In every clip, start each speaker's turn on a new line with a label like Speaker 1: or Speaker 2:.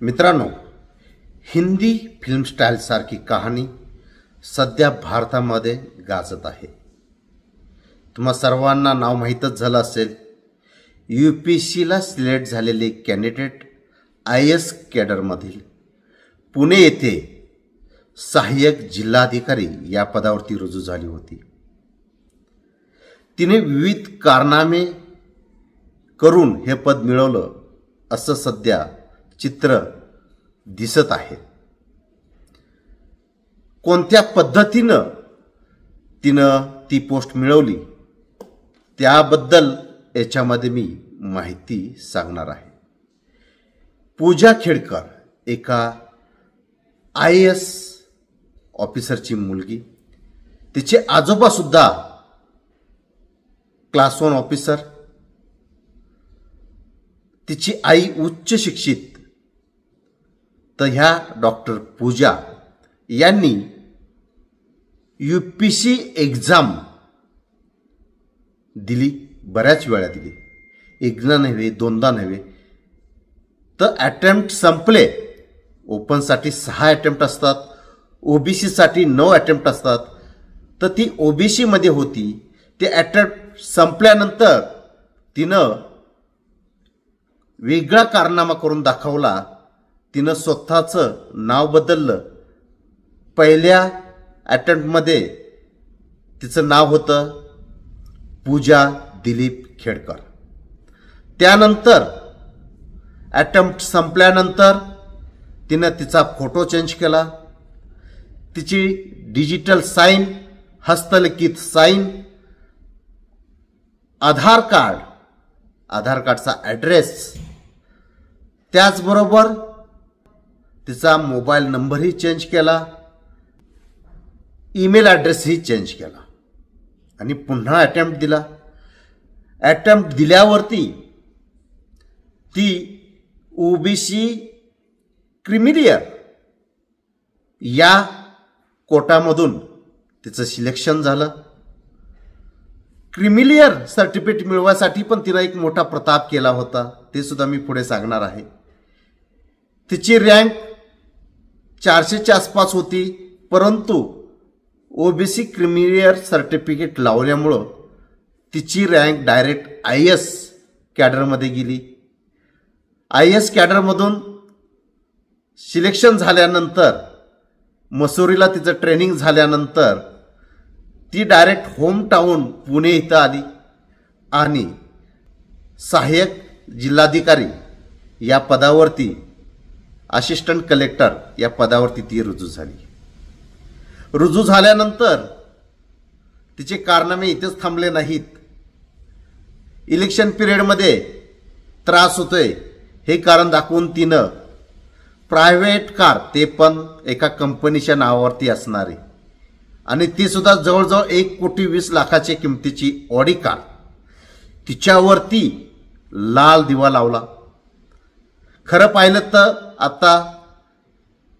Speaker 1: मित्रांनो, Hindi film style सारखी कहाणी सध्या भारतामध्ये गाजत आहे। तुम्हा सर्वांना नाव माहीतच झालं असेल, यूपीएससीला सिलेक्ट झालेले कॅन्डिडेट आयएएस कॅडरमधील पुणे येथे सहाय्यक जिल्हाधिकारी या पदावरती रुजू झाली होती। तिने विविध कारनामे करून हे पद मिळवलं असं सध्या चित्र दिसत आहे। कोणत्या पद्धतीनं तिनं ती पोस्ट मिळवली त्याबद्दल याच्यामध्ये मी माहिती सांगणार आहे। पूजा खेडकर एका आयएएस ऑफिसरची मुलगी, तिचे आजोबा सुद्धा क्लास 1 ऑफिसर, तिची आई उच्च शिक्षित। तर ह्या डॉक्टर पूजा यांनी यूपीएससी एग्जाम दिली, बऱ्याच वेळा दिली, एकदा नव्हे दोनदा नव्हे। तर अटेम्प्ट संपले। ओपनसाठी 6 अटेम्प्ट असतात, ओबीसी साठी 9 अटेम्प्ट असतात। तर ती ओबीसी मध्ये होती। ते अटेम्प्ट संपल्यानंतर तिनं वेगळा कारनामा करून दाखवला। तिनं स्वतःचं नाव बदललं। पहिल्या अटेम्प्टमध्ये तिचं नाव होतं पूजा दिलीप खेडकर। त्यानंतर अटेम्प्ट संपल्यानंतर तिनं तिचा फोटो चेंज केला, तिची डिजिटल साईन, हस्तलिखित साईन, आधार कार्डचा ॲड्रेस, त्याचबरोबर तिचा मोबाईल नंबरही चेंज केला, ईमेल ॲड्रेसही चेंज केला आणि पुन्हा अटेम्प्ट दिला। अटेम्प्ट दिल्यावरती ती ओबीसी क्रिमिलियर या कोटामधून तिचं सिलेक्शन झालं। क्रिमिलियर सर्टिफिकेट मिळवण्यासाठी पण तिला एक मोठा प्रताप केला होता, ते सुद्धा मी पुढे सांगणार आहे। तिची रँक 400च्या आसपास होती, परंतु ओबीसी क्रिमिलियर सर्टिफिकेट लावल्यामुळं तिची रँक डायरेक्ट आयएएस कॅडरमध्ये गेली। आयएएस कॅडरमधून सिलेक्शन झाल्यानंतर मसुरीला तिचं ट्रेनिंग झाल्यानंतर ती डायरेक्ट होम टाउन पुणे इथं आली आणि सहाय्यक जिल्हाधिकारी या पदावरती, असिस्टंट कलेक्टर या पदावरती ती रुजू झाली। रुजू झाल्यानंतर तिचे कारनामे इथेच थांबले नाहीत। इलेक्शन पिरियडमध्ये त्रास होतोय हे कारण दाखवून तिनं प्रायव्हेट कार, ते पण एका कंपनीच्या नावावरती असणारी, आणि ती सुद्धा जवळजवळ 1,20,00,000च्या किमतीची ऑडी कार, तिच्यावरती लाल दिवा लावला। खरं पाहिलं तर आता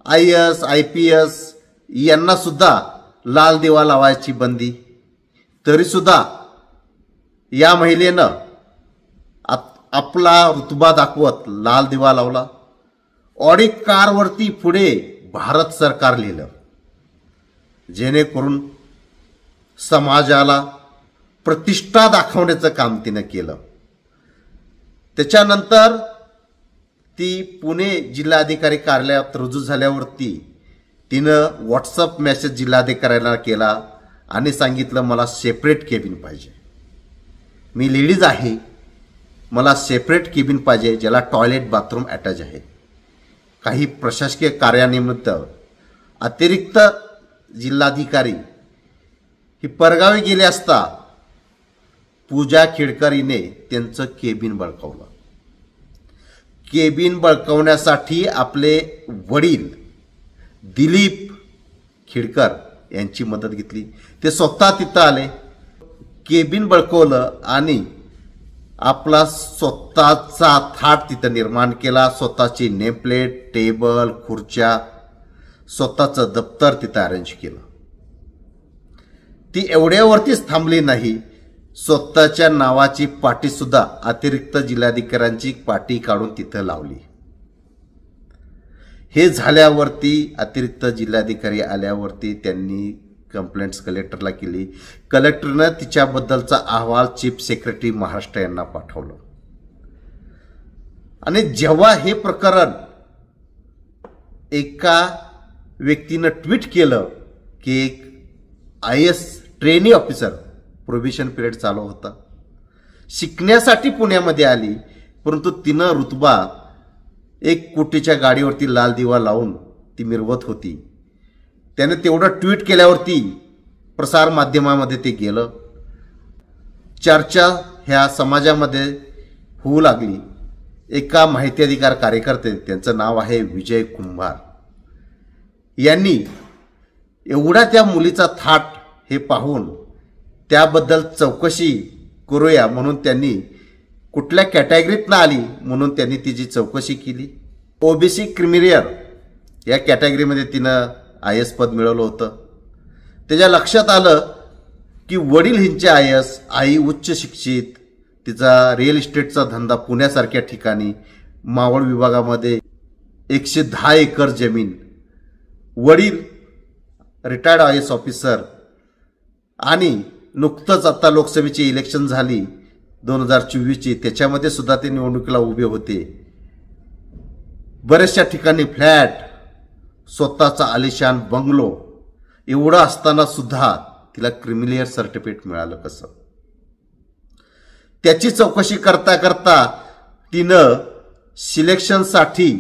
Speaker 1: आयएएस आयपीएस यांना सुद्धा लाल दिवा लावायची बंदी, तरी सुद्धा या महिलेनं आपला रुतबा दाखवत लाल दिवा लावला। ऑडी कारवरती पुढे भारत सरकार लिहिलं, जेणेकरून समाजाला प्रतिष्ठा दाखवण्याचं काम तिनं केलं। त्याच्यानंतर ती पुणे जिल्हाधिकारी कार्यालयात रुजू झाल्यावरती तिनं व्हॉट्सअप मेसेज जिल्हाधिकाऱ्याला केला आणि सांगितलं, मला सेपरेट केबिन पाहिजे, मी लेडीज आहे, मला सेपरेट केबिन पाहिजे ज्याला टॉयलेट बाथरूम अटॅच आहे। काही प्रशासकीय कार्यानिमित्त अतिरिक्त जिल्हाधिकारी ही परगावी गेले असता पूजा खेडकर हिने त्यांचं केबिन बळकावलं। केबिन बळकावण्यासाठी आपले वडील दिलीप खेडकर यांची मदत घेतली। ते स्वतः तिथं आले, केबिन बळकवलं आणि आपला स्वतःचा थाट तिथं निर्माण केला। स्वतःची नेमप्लेट, टेबल, खुर्च्या, स्वतःचं दप्तर तिथं अरेंज केलं। ती एवढ्यावरतीच थांबली नाही, स्वतःच्या नावाची पाटी सुद्धा अतिरिक्त जिल्हाधिकाऱ्यांची पाटी काढून तिथं लावली। हे झाल्यावरती अतिरिक्त जिल्हाधिकारी आल्यावरती त्यांनी कंप्लेंट्स कलेक्टरला केली. कलेक्टरनं तिच्याबद्दलचा अहवाल चीफ सेक्रेटरी महाराष्ट्र यांना पाठवलं. आणि जेव्हा हे प्रकरण एका व्यक्तीनं ट्विट केलं की एक IAS trainee officer, probation period चालू होता, शिकण्यासाठी पुण्यामध्ये आली, परंतु तिनं रुतबा 1 कोटीच्या गाडीवरती लाल दिवा लावून ती मिरवत होती. त्याने तेवढं ट्विट केल्यावरती प्रसार माध्यमामध्ये ते गेलं. चर्चा ह्या समाजामध्ये होऊ लागली. एका माहिती अधिकार कार्यकर्ते, त्यांचं नाव आहे विजय कुंभार, यांनी एवढा त्या मुलीचा थाट हे पाहून त्याबद्दल चौकशी करूया म्हणून त्यांनी कुठल्या कॅटेगरीतनं आली म्हणून त्यांनी तिची चौकशी केली. OBC क्रिमिनियर या कॅटेगरीमध्ये तिनं IAS पद मिळवलं होतं. त्याच्या लक्षात आलं की वडील हिंचे IAS, आई उच्च शिक्षित, तिचा रिअल इस्टेटचा धंदा पुण्यासारख्या ठिकाणी, मावळ विभागामध्ये 110 एकर जमीन, वडील रिटायर्ड IAS ऑफिसर, आणि नुकतंच आता लोकसभेची इलेक्शन झाली 2024ची, त्याच्यामध्ये सुद्धा ते निवडणुकीला उभे होते. बऱ्याचशा ठिकाणी फ्लॅट, स्वतःचा आलिशान बंगलो, एवढं असताना सुद्धा तिला क्रिमिनियर सर्टिफिकेट मिळालं कसं? त्याची चौकशी करता करता तिनं सिलेक्शनसाठी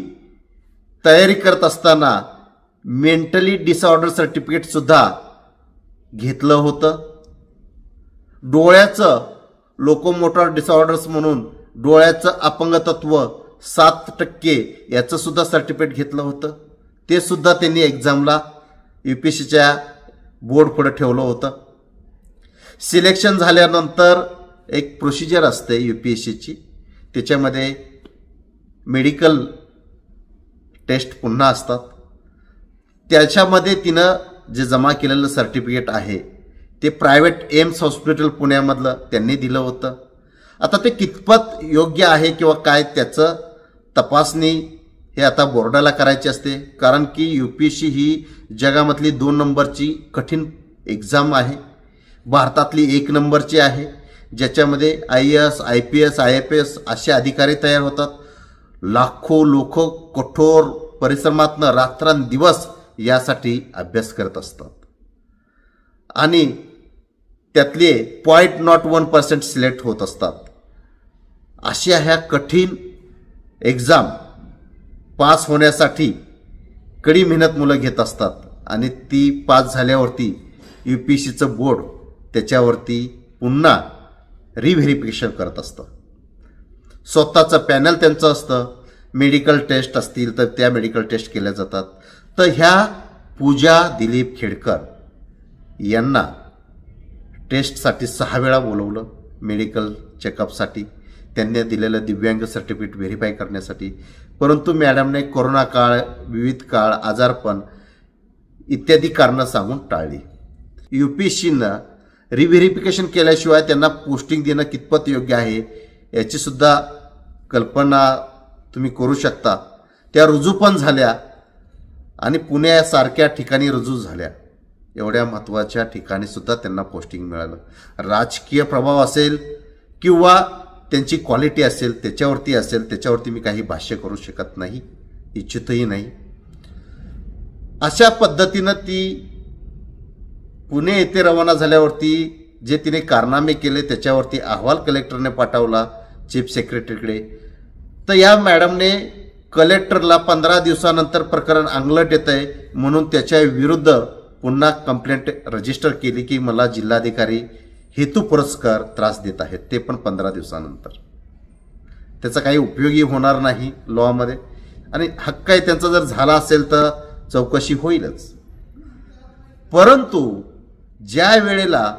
Speaker 1: तयारी करत असताना मेंटली डिसऑर्डर सर्टिफिकेट सुद्धा घेतलं होतं. डोळ्याचं लोकोमोटर डिसऑर्डर्स म्हणून डोळ्याचं अपंगत्व 7% याचं सुद्धा सर्टिफिकेट घेतलं होतं. ते सुद्धा त्यांनी एक्झामला UPSCच्या बोर्ड पुढे ठेवलं होतं. सिलेक्शन झाल्यानंतर एक प्रोसिजर असते UPSCची, त्याच्यामध्ये मेडिकल टेस्ट पुन्हा असतात. त्याच्यामध्ये तिनं जे जमा केलेलं सर्टिफिकेट आहे ते प्रायव्हेट एम्स हॉस्पिटल पुण्यामधलं त्यांनी दिलं होतं. आता ते कितपत योग्य आहे किंवा काय त्याचं तपासणी हे आता बोर्डाला करायची असते, कारण की UPSC ही जगामधली 2 नंबरची कठीण एक्झाम आहे, भारतातली 1 नंबरची आहे, ज्याच्यामध्ये IAS, IPS, IFS असे अधिकारी तयार होतात. लाखो लोक कठोर परिश्रमातनं रात्रंदिवस यासाठी अभ्यास करत असतात आणि त्यातले 0.01% सिलेक्ट होत असतात. अशा ह्या कठीण एक्झाम पास होण्यासाठी कडी मेहनत मुलं घेत असतात आणि ती पास झाल्यावरती UPSCचं बोर्ड त्याच्यावरती पुन्हा रिव्हेरिफिकेशन करत असतं. स्वतःचं पॅनल त्यांचं असतं. मेडिकल टेस्ट असतील तर त्या मेडिकल टेस्ट केल्या जातात. तर ह्या पूजा दिलीप खेडकर यांना टेस्टसाठी 6 वेळा बोलवलं मेडिकल चेकअपसाठी, त्यांनी दिलेलं दिव्यांग सर्टिफिकेट व्हेरीफाय करण्यासाठी. परंतु मॅडमने कोरोना काळ, विविध काळ, आजारपण इत्यादी कारणं सांगून टाळली. UPSCनं रिव्हेरिफिकेशन केल्याशिवाय त्यांना पोस्टिंग देणं कितपत योग्य आहे याची सुद्धा कल्पना तुम्ही करू शकता. त्या रुजू पण झाल्या आणि पुण्यासारख्या ठिकाणी रुजू झाल्या. एवढ्या महत्त्वाच्या ठिकाणी सुद्धा त्यांना पोस्टिंग मिळालं. राजकीय प्रभाव असेल किंवा त्यांची क्वालिटी असेल त्याच्यावरती मी काही भाष्य करू शकत नाही, इच्छितही नाही. अशा पद्धतीनं ती पुणे येथे रवाना झाल्यावरती जे तिने कारनामे केले त्याच्यावरती अहवाल कलेक्टरने पाठवला चीफ सेक्रेटरीकडे. तर या मॅडमने कलेक्टरला 15 दिवसानंतर प्रकरण अंगलट येत आहे म्हणून त्याच्या विरुद्ध पुन्हा कंप्लेंट रजिस्टर केली की मला जिल्हाधिकारी हेतुपुरस्सर त्रास देत आहेत, ते पण 15 दिवसानंतर. त्याचा काही उपयोगी होणार नाही लॉमध्ये आणि हक्क आहे त्यांचा जर झाला असेल तर चौकशी होईलच. परंतु ज्या वेळेला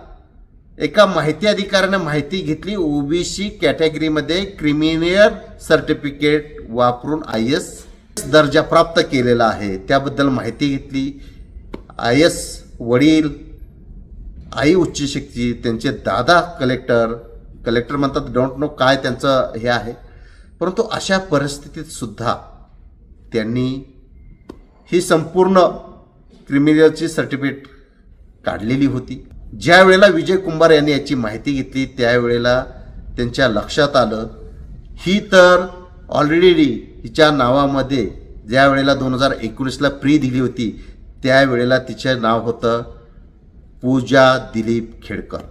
Speaker 1: एका माहिती अधिकाऱ्याने माहिती घेतली OBC कॅटेगरीमध्ये क्रिमिनियर सर्टिफिकेट वापरून IAS दर्जा प्राप्त केलेला आहे त्याबद्दल माहिती घेतली. IAS वडील, आई उच्च शिक्षित, त्यांचे दादा कलेक्टर म्हणतात, डोंट नो काय त्यांचं हे आहे. परंतु अशा परिस्थितीत सुद्धा त्यांनी ही संपूर्ण क्रिमिनलची सर्टिफिकेट काढलेली होती. ज्या वेळेला विजय कुंभार यांनी याची माहिती घेतली त्यावेळेला त्यांच्या लक्षात आलं ही तर ऑलरेडी हिच्या नावामध्ये ज्या वेळेला 2019ला प्री दिली होती त्यावेळेला तिचं नाव होतं पूजा दिलीप खेडकर.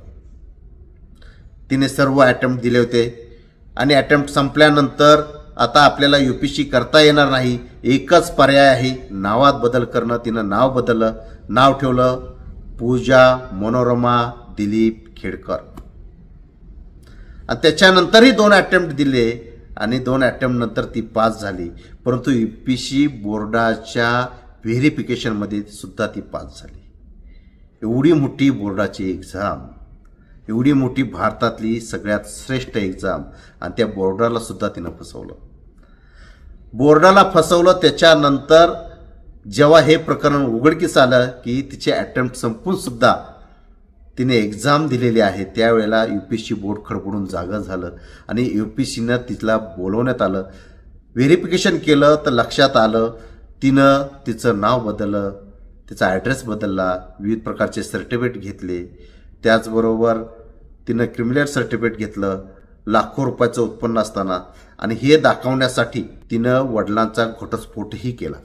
Speaker 1: तिने सर्व अटेम्प्ट दिले होते आणि अटेम्प्ट संपल्यानंतर आता आपल्याला UPSC करता येणार नाही, एकच पर्याय आहे नावात बदल करणं. तिनं नाव बदललं, नाव ठेवलं पूजा मनोरमा दिलीप खेडकर आणि त्याच्यानंतरही 2 अटेम्प्ट दिले आणि 2 अटेम्प्ट नंतर ती पास झाली. परंतु UPSC बोर्डाच्या व्हेरिफिकेशनमध्ये सुद्धा ती पास झाली. एवढी मोठी बोर्डाची एक्झाम, एवढी मोठी भारतातली सगळ्यात श्रेष्ठ एक्झाम आणि त्या बोर्डाला सुद्धा तिनं फसवलं. बोर्डाला फसवलं त्याच्यानंतर जेव्हा हे प्रकरण उघडकीस आलं की तिचे अटेम्प्ट संपून सुद्धा तिने एक्झाम दिलेली आहे त्यावेळेला UPSC बोर्ड खडबडून जागं झालं आणि UPSCनं तिला बोलवण्यात आलं. व्हेरिफिकेशन केलं तर लक्षात आलं तिनं तिचं नाव बदललं, तिचा ॲड्रेस बदलला, विविध प्रकारचे सर्टिफिकेट घेतले. त्याचबरोबर तिनं क्रिमिनल सर्टिफिकेट घेतलं लाखो रुपयाचं उत्पन्न असताना आणि हे दाखवण्यासाठी तिनं वडिलांचा घटस्फोटही केला.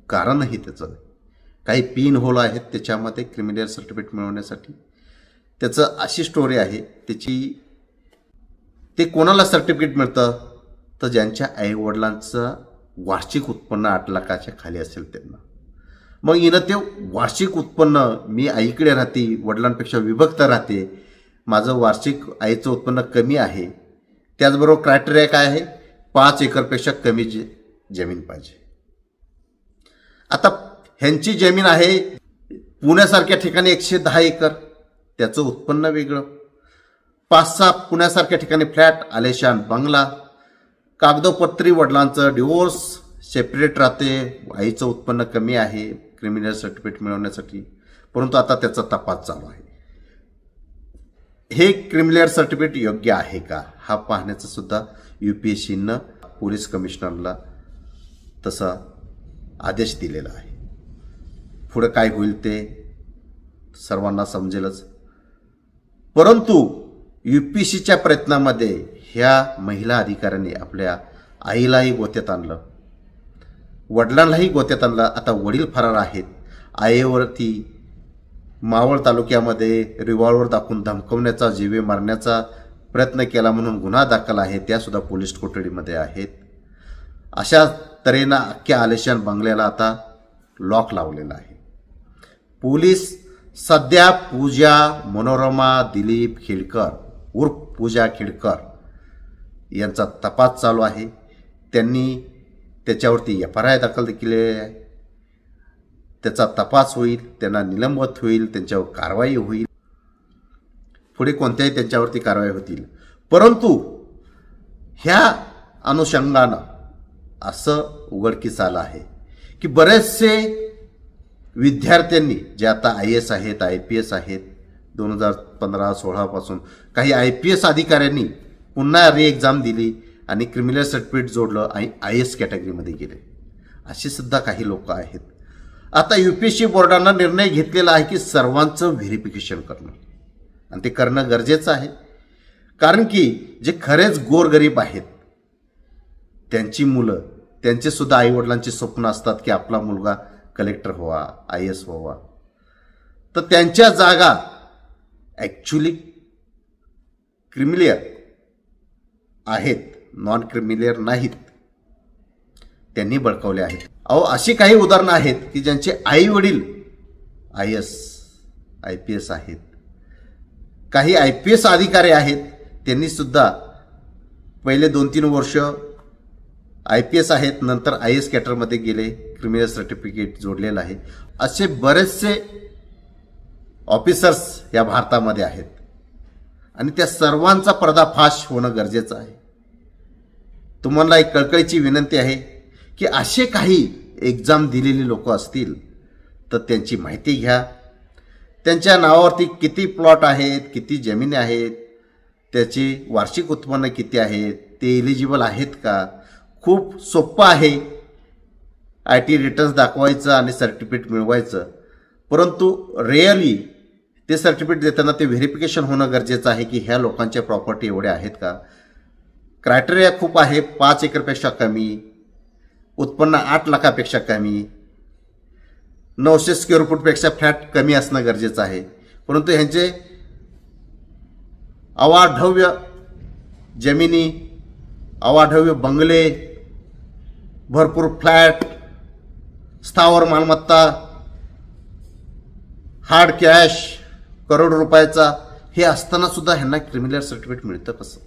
Speaker 1: कारणही त्याचं काही पिन होल आहेत त्याच्यामध्ये क्रिमिनल सर्टिफिकेट मिळवण्यासाठी. त्याचं अशी स्टोरी आहे त्याची. ते कोणाला सर्टिफिकेट मिळतं तर ज्यांच्या आईवडिलांचं वार्षिक उत्पन्न 8 लाखाच्या खाली असेल त्यांना. मग हिनं ते वार्षिक उत्पन्न, मी आईकडे राहते, वडिलांपेक्षा विभक्त राहते, माझं वार्षिक आईचं उत्पन्न कमी आहे, त्याचबरोबर क्रायटेरिया काय आहे 5 एकरपेक्षा कमी जमीन पाहिजे. आता ह्यांची जमीन आहे पुण्यासारख्या ठिकाणी 110 एकर, त्याचं उत्पन्न वेगळं. 5-6 पुण्यासारख्या ठिकाणी फ्लॅट, आलेशान बंगला, कागदोपत्री वडिलांचं डिवोर्स सेपरेट राहते, आईचं उत्पन्न कमी आहे क्रिमिनल सर्टिफिकेट मिळवण्यासाठी. परंतु आता त्याचा तपास चालू आहे. हे क्रिमिनल सर्टिफिकेट योग्य आहे का हा पाहण्याचं सुद्धा UPSCनं पोलीस कमिशनरला तसा आदेश दिलेला आहे. पुढे काय होईल ते सर्वांना समजेलच. परंतु UPSCच्या प्रयत्नामध्ये ह्या महिला अधिकाऱ्यांनी आपल्या आईलाही गोत्यात आणलं, वडिलांनाही गोत्यात आणलं. आता वडील फरार आहेत. आईवरती मावळ तालुक्यामध्ये रिव्हॉल्वर दाखवून धमकवण्याचा, जीवे मारण्याचा प्रयत्न केला म्हणून गुन्हा दाखल आहे, त्यासुद्धा पोलीस कोठडीमध्ये आहेत. अशा तऱ्हेनं अख्ख्या आलेशान बंगल्याला आता लॉक लावलेला आहे. पोलीस सध्या पूजा मनोरमा दिलीप खेडकर उर्फ पूजा खेडकर यांचा तपास चालू आहे. त्यांनी त्याच्यावरती FIR दाखल केलेली आहे. त्याचा तपास होईल, त्यांना निलंबित होईल, त्यांच्यावर कारवाई होईल, पुढे कोणत्याही त्यांच्यावरती कारवाई होतील. परंतु ह्या अनुषंगानं असं उघडकीस आलं आहे की बरेचसे विद्यार्थ्यांनी जे आता IAS आहेत, IPS आहेत, 2015-16 पासून काही IPS अधिकाऱ्यांनी पुन्हा एक्झाम दिली आणि क्रिमिनल सर्टिफिकेट जोडलं आणि IAS कॅटेगरीमध्ये गेले. अशी सुद्धा काही लोक आहेत. आता UPSC बोर्डानं निर्णय घेतलेला आहे की सर्वांचं व्हेरिफिकेशन करणं आणि ते करणं गरजेचं आहे. कारण की जे खरेच गोरगरीब आहेत त्यांची मुलं, त्यांचे सुद्धा आईवडिलांची स्वप्न असतात की आपला मुलगा कलेक्टर व्हावा, IAS व्हावा. तर त्यांच्या जागा ॲक्च्युली क्रिमिनल आहेत, नॉन क्रिमिनल नाहीत, त्यांनी बळकावले आहेत. अशी काही उदाहरणं आहेत की ज्यांचे आई वडील IAS IPS आहेत. काही IPS अधिकारी आहेत, त्यांनी सुद्धा पहिले 2-3 वर्ष IPS आहेत, नंतर IAS कॅटरमध्ये गेले, क्रिमिनल सर्टिफिकेट जोडलेलं आहे. असे बरेचसे ऑफिसर्स या भारतामध्ये आहेत आणि त्या सर्वांचा पर्दाफाश होणं गरजेचं आहे. तुम्हाला एक कळकळीची विनंती आहे की असे काही एक्झाम दिलेली लोक असतील तर त्यांची माहिती घ्या. त्यांच्या नावावरती किती प्लॉट आहेत, किती जमिनी आहेत, त्याची वार्षिक उत्पन्न किती आहे, ते एलिजिबल आहेत का. खूप सोपं आहे. IT रिटर्न्स दाखवायचं आणि सर्टिफिकेट मिळवायचं, परंतु रिअली ते सर्टिफिकेट देताना ते व्हेरिफिकेशन होणं गरजेचं आहे की ह्या लोकांच्या प्रॉपर्टी एवढ्या आहेत का. क्रायटेरिया खूप आहे. 5 एकरपेक्षा कमी, उत्पन्न 8 लाखापेक्षा कमी, 900 स्क्वेअर फूटपेक्षा फ्लॅट कमी असणं गरजेचं आहे. परंतु ह्यांचे अवाढव्य जमिनी, अवाढव्य बंगले, भरपूर फ्लॅट, स्थावर मालमत्ता, हार्ड कॅश करोड रुपयाचा, हे असताना सुद्धा ह्यांना क्रिमिनल सर्टिफिकेट मिळतं कसं,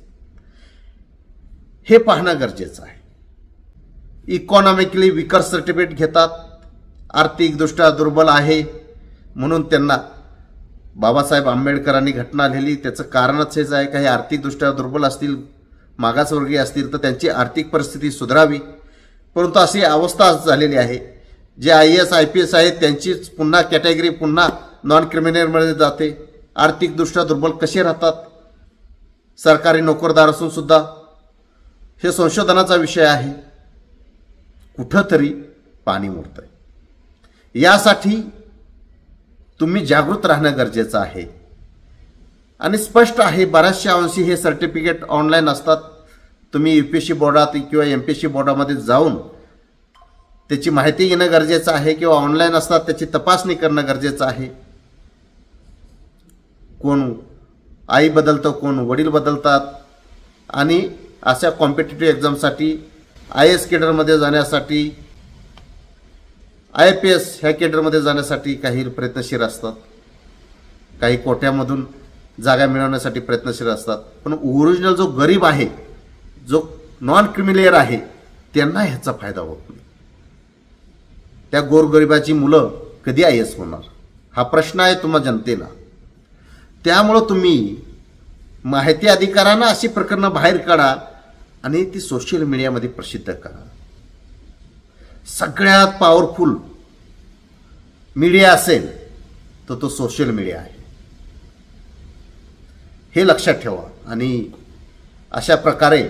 Speaker 1: हे पाहणं गरजेचं आहे. इकॉनॉमिकली विकर सर्टिफिकेट घेतात. आर्थिकदृष्ट्या दुर्बल आहे म्हणून त्यांना बाबासाहेब आंबेडकरांनी घटना लिहिली. त्याचं कारणच हेच आहे, काही आर्थिकदृष्ट्या दुर्बल असतील, मागासवर्गीय असतील तर त्यांची आर्थिक परिस्थिती सुधारावी. परंतु अशी अवस्था झालेली आहे, जे IAS IPS आहेत त्यांचीच पुन्हा कॅटेगरी पुन्हा नॉन क्रिमिनलमध्ये जाते. आर्थिकदृष्ट्या दुर्बल कसे राहतात, सरकारी नोकरदार असून सुद्धा, हे संशोधनाचा विषय आहे. कुठंतरी पाणी मुरतंय. यासाठी तुम्ही जागृत राहणं गरजेचं आहे. आणि स्पष्ट आहे, बऱ्याचशा अंशी हे सर्टिफिकेट ऑनलाईन असतात. तुम्ही UPSC बोर्डात किंवा MPSC बोर्डामध्ये जाऊन त्याची माहिती घेणं गरजेचं आहे, किंवा ऑनलाईन असतात त्याची तपासणी करणं गरजेचं आहे. कोण आई बदलतं, कोण वडील बदलतात. आणि अशा कॉम्पिटिटिव्ह एक्झामसाठी IAS केडरमध्ये जाण्यासाठी, IPS ह्या केडरमध्ये जाण्यासाठी काही प्रयत्नशील असतात, काही कोट्यामधून जागा मिळवण्यासाठी प्रयत्नशील असतात. पण ओरिजिनल जो गरीब आहे, जो नॉन क्रिमिलेअर आहे, त्यांना ह्याचा फायदा होत नाही. त्या गोरगरिबाची मुलं कधी IAS होणार, हा प्रश्न आहे तुम्हा जनतेला. त्यामुळं तुम्ही माहिती अधिकारानं अशी प्रकरणं बाहेर काढा आणि ती सोशल मीडियामध्ये प्रसिद्ध करा. सगळ्यात पॉवरफुल मीडिया असेल तर तो सोशल मीडिया आहे, हे लक्षात ठेवा. आणि अशा प्रकारे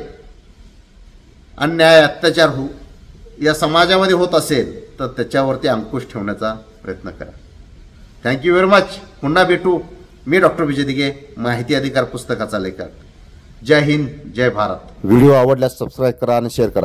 Speaker 1: अन्याय अत्याचार या समाजामध्ये होत असेल तर त्याच्यावरती अंकुश ठेवण्याचा प्रयत्न करा. Thank you very much. पुन्हा भेटू. मी डॉक्टर विजय दिघे, माहिती अधिकार पुस्तकाचा लेखक. जय हिंद, जय भारत. व्हिडिओ आवडल्यास सबस्क्राईब करा आणि शेअर करा.